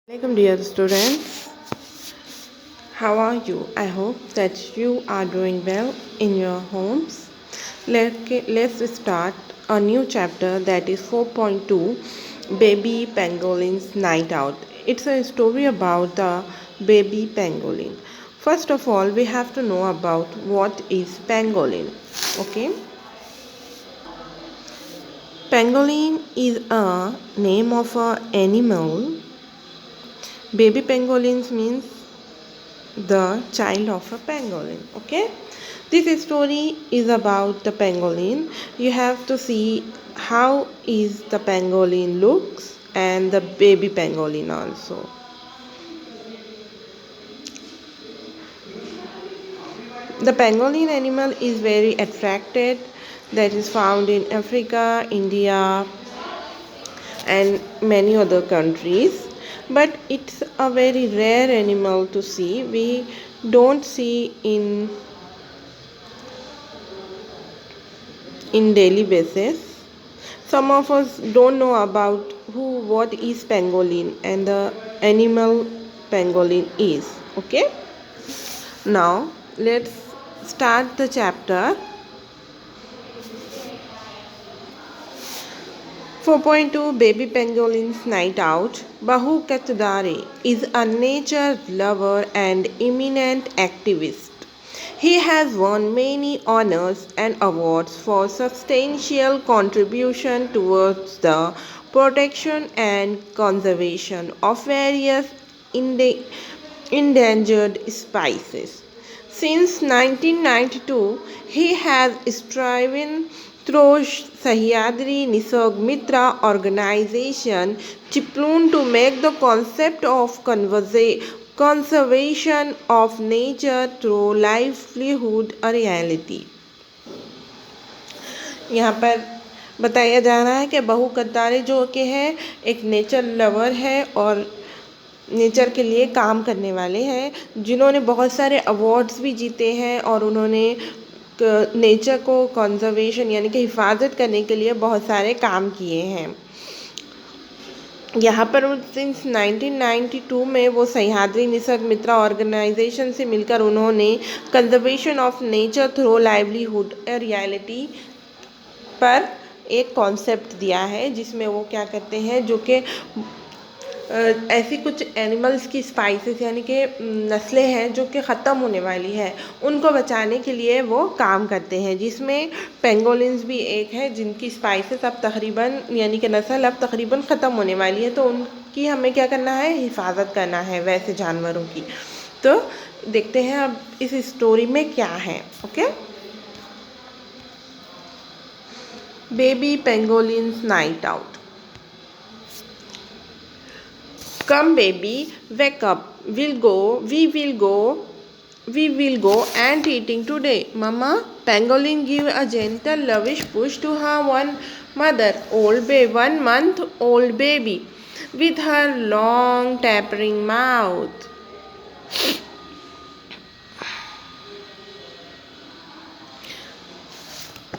Welcome, dear students. How are you? I hope that you are doing well in your homes. Let's start a new chapter, that is 4.2, Baby Pangolin's Night Out. It's a story about the baby pangolin. First of all, we have to know about what is pangolin. Okay? Pangolin is a name of an animal. Baby pangolins means the child of a pangolin. Okay, this story is about the pangolin. You have to see how is the pangolin looks and the baby pangolin also. The pangolin animal is very attracted, that is found in Africa, India and many other countries, but it's a very rare animal to see. We don't see in daily basis. Some of us don't know about what is pangolin and the animal pangolin is. Okay, now let's start the chapter. 4.2 Baby Pangolin's Night Out. Bahu Katudare is a nature lover and eminent activist. He has won many honors and awards for substantial contribution towards the protection and conservation of various endangered species. Since 1992, he has striven through Sahyadri Nisarg Mitra organization Chiplun to make the concept of conservation of nature through livelihood a reality. यहाँ पर बताया जा रहा है कि बहू कद्दारे जो कि है एक नेचर लवर है और नेचर के लिए काम करने वाले हैं, जिन्होंने बहुत सारे अवार्ड्स भी जीते हैं और उन्होंने नेचर को कंजर्वेशन यानी कि हिफाजत करने के लिए बहुत सारे काम किए हैं। यहाँ पर सिंस 1992 में वो सह्याद्री निसर्ग मित्रा ऑर्गेनाइजेशन से मिलकर उन्होंने conservation of nature through livelihood reality पर एक कॉन्सेप्ट दिया है, जिसमें वो क्या करते हैं, जो कि ऐसी कुछ एनिमल्स की स्पाइसेस यानी कि नस्लें हैं जो कि ख़त्म होने वाली है, उनको बचाने के लिए वो काम करते हैं, जिसमें पेंगोलिन्स भी एक है जिनकी स्पाइसेस अब तकरीबन यानी कि नस्ल अब तकरीबन ख़त्म होने वाली है। तो उनकी हमें क्या करना है, हिफाजत करना है वैसे जानवरों की। तो देखते हैं अब इस स्टोरी में क्या है। Okay, baby pangolins night out. Come baby, wake up. We will go ant eating today. Mama, pangolin give a gentle lavish push to her one month old baby with her long tapering mouth.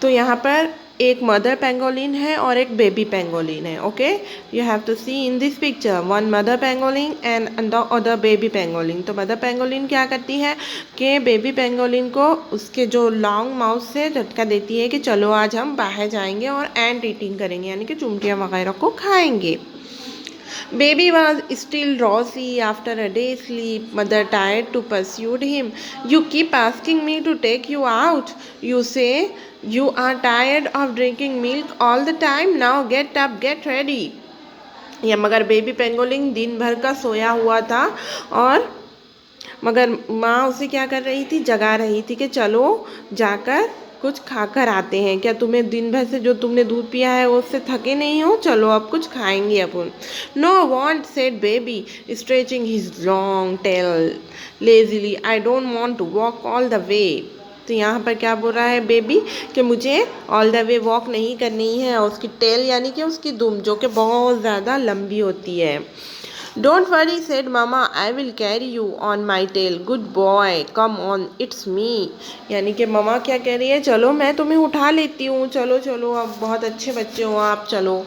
तो यहाँ पर एक mother pangolin है और एक baby pangolin है। Okay, you have to see in this picture one mother pangolin and the other baby pangolin. तो mother pangolin क्या करती है कि बेबी पेंगोलिन को उसके जो लॉन्ग माउथ से झटका देती है कि चलो आज हम बाहर जाएंगे और एंट ईटिंग करेंगे यानी कि चुमटियाँ वगैरह को खाएंगे। Baby was still drowsy after a day's sleep. Mother tried to pursue him. You keep asking me to take you out. You say you are tired of drinking milk all the time. Now get up, get ready. या मगर baby pangolin दिन भर का सोया हुआ था और मगर माँ उसे क्या कर रही थी, जगा रही थी कि चलो जाकर कुछ खाकर आते हैं। क्या तुम्हें दिन भर से जो तुमने दूध पिया है उससे थके नहीं हो, चलो अब कुछ खाएंगे अपन। No want said baby stretching his long tail lazily, I don't want to walk all the way. तो यहाँ पर क्या बोल रहा है बेबी कि मुझे ऑल द वे वॉक नहीं करनी है। उसकी टेल यानी कि उसकी दुम जो कि बहुत ज़्यादा लंबी होती है। Don't worry, said Mama, I will carry you on my tail. Good boy, come on, it's me. यानी कि ममा क्या कह रही है, चलो मैं तुम्हें उठा लेती हूँ, चलो चलो, अब बहुत अच्छे बच्चे हो आप, चलो.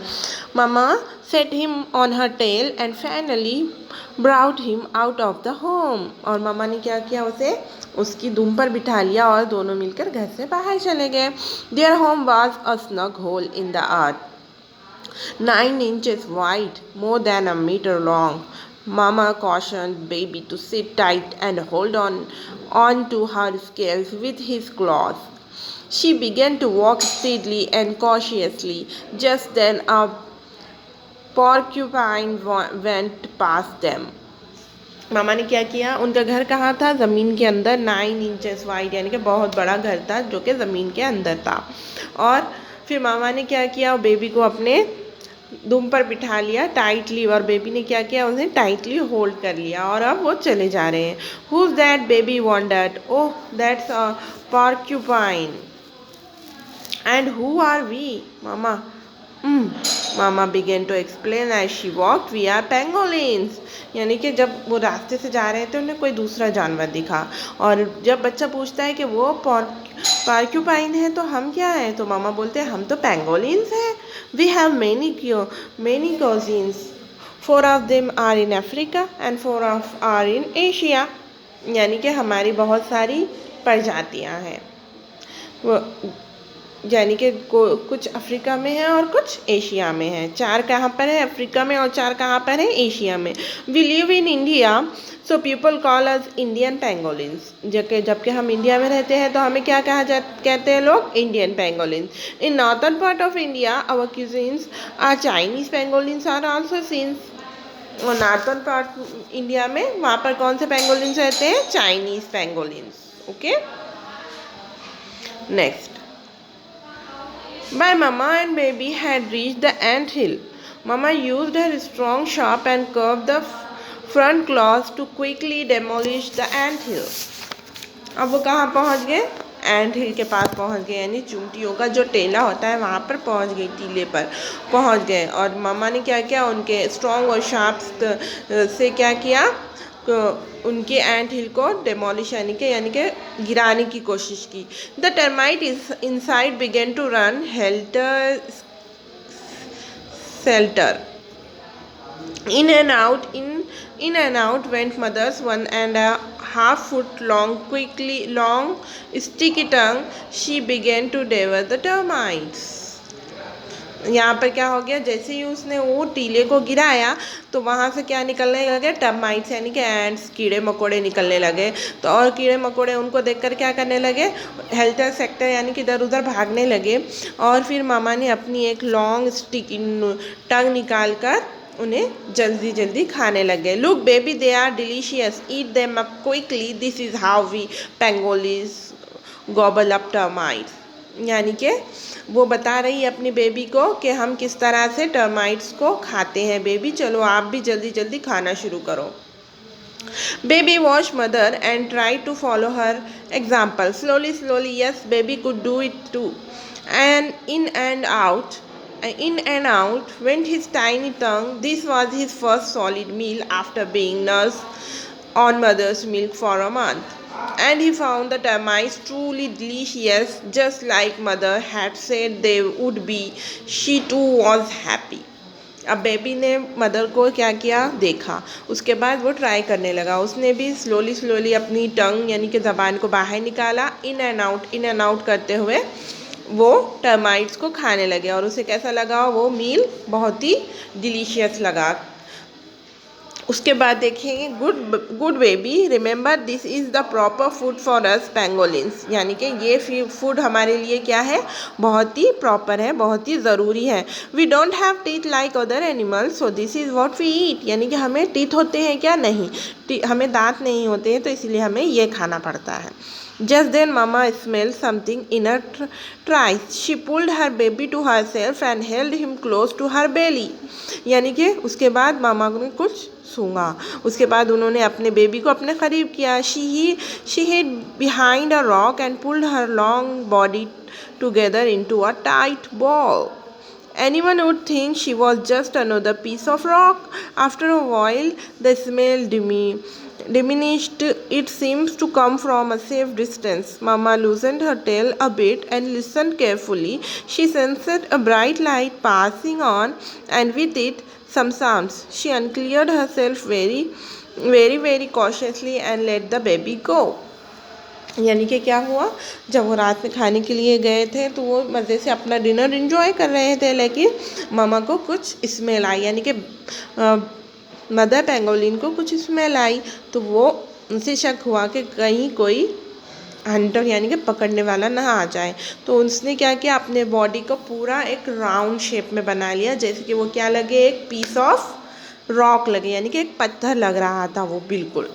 Mama set him on her tail and finally brought him out of the home. और ममा ने क्या किया, उसे उसकी दुम पर बिठा लिया और दोनों मिलकर घर से बाहर चले गए. Their home was a snug hole in the earth, 9 inches wide, more than a meter long. Mama cautioned baby to sit tight and hold on to her scales with his claws. She began to walk speedily and cautiously. Just then a porcupine went past them. मामा ने क्या किया, उनका घर कहाँ था, ज़मीन के अंदर, 9 इंचेस वाइड, यानी कि बहुत बड़ा घर था जो कि ज़मीन के अंदर था. और फिर मामा ने क्या किया, बेबी को अपने दुम पर बिठा लिया टाइटली, और बेबी ने क्या किया, उन्हें टाइटली होल्ड कर लिया, और अब वो चले जा रहे हैं. Who is that, baby wondered. Oh, that's a porcupine. And who are we, Mama? Mama began to explain as she walked. We are pangolins. यानी कि जब वो रास्ते से जा रहे थे उन्हें कोई दूसरा जानवर दिखा, और जब बच्चा पूछता है कि वो पार्क्यूपाइन है तो हम क्या हैं, तो मामा बोलते हैं हम तो पेंगोलिन्स हैं. We have many cousins. 4 of them are in Africa and 4 of are in Asia. यानी कि हमारी बहुत सारी प्रजातियां हैं, यानी कि कुछ अफ्रीका में है और कुछ एशिया में है. 4 कहाँ पर है, अफ्रीका में, और 4 कहाँ पर है, एशिया में. We live in India, so people call us Indian pangolins. जबकि हम इंडिया में रहते हैं तो हमें क्या कहते हैं लोग, Indian pangolins. In northern part of India our cousins are Chinese pangolins are also seen. और नॉर्थन पार्ट इंडिया में, वहाँ पर कौन से पेंगोलिन्स रहते हैं, Chinese pangolins. Okay, next. My mama and baby had reached the ant hill. Mama used her strong, sharp and curved the front claws to quickly demolish the ant hill. अब वो कहाँ पहुँच गए, एंट हिल के पास पहुँच गए, यानी चुंटियों का जो टेला होता है वहाँ पर पहुँच गई, टीले पर पहुँच गए. और मामा ने क्या किया, उनके स्ट्रॉन्ग और शार्प से क्या किया, उनके एंट हिल को डेमोलिश यानी कि गिराने की कोशिश की. The termite inside began to run helter skelter. In and out went mothers, 1.5 foot long, long, sticky tongue. She began to devour the termites. यहाँ पर क्या हो गया, जैसे ही उसने वो टीले को गिराया तो वहाँ से क्या निकलने लगे, टर्माइट्स यानी कि एंट्स, कीड़े मकोड़े निकलने लगे. तो और कीड़े मकोड़े उनको देखकर क्या करने लगे, हेल्टर सेक्टर यानी कि इधर उधर भागने लगे. और फिर मामा ने अपनी एक लॉन्ग स्टिकी टंग निकाल कर उन्हें जल्दी जल्दी खाने लगे. Look baby, they are delicious, eat them up quickly, this is how we pangolins gobble up termites. यानी कि वो बता रही है अपनी बेबी को कि हम किस तरह से टर्माइट्स को खाते हैं. बेबी चलो आप भी जल्दी जल्दी खाना शुरू करो. Baby watched mother and tried to follow her example. Slowly, yes, baby could do it too. And in and out went his tiny tongue. This was his first solid meal after being nursed on mother's milk for a month. And he found the termites truly delicious, just like mother had said they would be. She too was happy. अब baby ने mother को क्या किया, देखा, उसके बाद वो try करने लगा. उसने भी स्लोली अपनी टंग यानी कि ज़बान को बाहर निकाला. इन एंड आउट करते हुए वो टर्माइट्स को खाने लगे. और उसे कैसा लगा, वो मील बहुत ही डिलीशियस लगा. उसके बाद देखेंगे good baby, remember this is the proper food for us pangolins. यानी कि ये फूड हमारे लिए क्या है, बहुत ही प्रॉपर है, बहुत ही ज़रूरी है. We don't have teeth like other animals, so this is what we eat. यानी कि हमें टीथ होते हैं क्या, नहीं, हमें दांत नहीं होते हैं, तो इसलिए हमें ये खाना पड़ता है. Just then Mama smelled something in her thighs. She pulled her baby to herself and held him close to her belly. यानी कि उसके बाद मामा ने कुछ सूंघा. उसके बाद उन्होंने अपने बेबी को अपने करीब किया. She hid behind a rock and pulled her long body together into a tight ball. Anyone would think she was just another piece of rock. After a while, the smell diminished. It seems to come from a safe distance. Mama loosened her tail a bit and listened carefully. She sensed a bright light passing on, and with it, some sounds. She uncleared herself very cautiously and let the baby go. यानी कि क्या हुआ, जब वो रात में खाने के लिए गए थे तो वो मज़े से अपना डिनर एंजॉय कर रहे थे, लेकिन मामा को कुछ स्मेल आई, यानी कि मदर पेंगोलिन को कुछ स्मेल आई। तो वो उनसे शक हुआ कि कहीं कोई हंटर यानी कि पकड़ने वाला ना आ जाए। तो उसने क्या किया, अपने बॉडी को पूरा एक राउंड शेप में बना लिया, जैसे कि वो क्या लगे, एक पीस ऑफ रॉक लगे, यानी कि एक पत्थर लग रहा था वो बिल्कुल।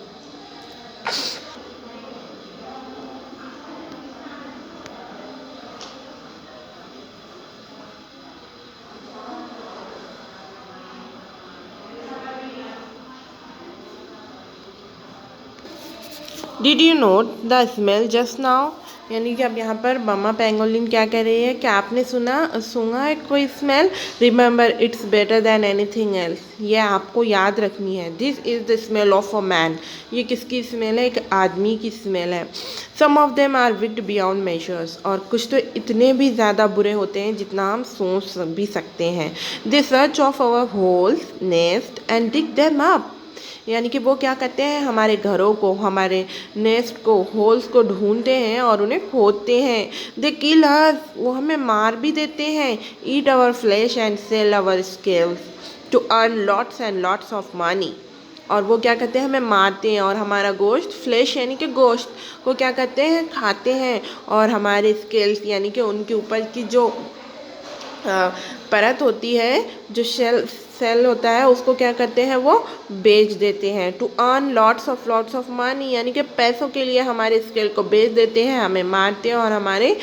Did you note the smell just now, यानी कि अब यहाँ पर ममा पेंगोलिन क्या कह रही है कि आपने सूंघा है कोई smell. Remember it's better than anything else, ये आपको याद रखनी है। This is the smell of a man, ये किसकी स्मेल है, एक आदमी की स्मेल है। Some of them are wicked beyond measures, और कुछ तो इतने भी ज़्यादा बुरे होते हैं जितना हम सोच भी सकते हैं। They search of our holes nest and dig them up, यानी कि वो क्या करते हैं, हमारे घरों को, हमारे नेस्ट को, होल्स को ढूंढते हैं और उन्हें खोदते हैं। दे किल अस, वो हमें मार भी देते हैं। Eat our flesh and sell our scales to earn lots and lots of money, और वो क्या करते हैं, हमें मारते हैं और हमारा गोश्त, फ्लैश यानी कि गोश्त को क्या करते हैं, खाते हैं, और हमारे स्केल्स यानी कि उनके ऊपर की जो परत होती है, जो सेल होता है, उसको क्या करते हैं, वो बेच देते हैं। To earn lots of money, यानी कि पैसों के लिए हमारे स्केल को बेच देते हैं, हमें मारते हैं और हमारे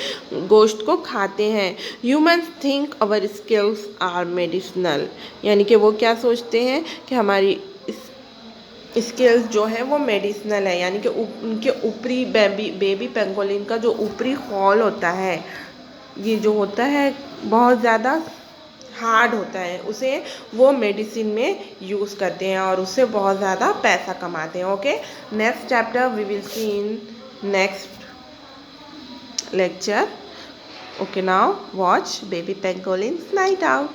गोश्त को खाते हैं। Humans think our scales are medicinal, यानी कि वो क्या सोचते हैं कि हमारी स्केल्स जो है वो मेडिसिनल है, यानी कि उनके ऊपरी बेबी पेंगोलिन का जो ऊपरी हॉल होता है, ये जो होता है बहुत ज़्यादा हार्ड होता है, उसे वो मेडिसिन में यूज़ करते हैं और उससे बहुत ज़्यादा पैसा कमाते हैं। Okay, next chapter we will see in next lecture. Okay, now watch baby pangolins night out.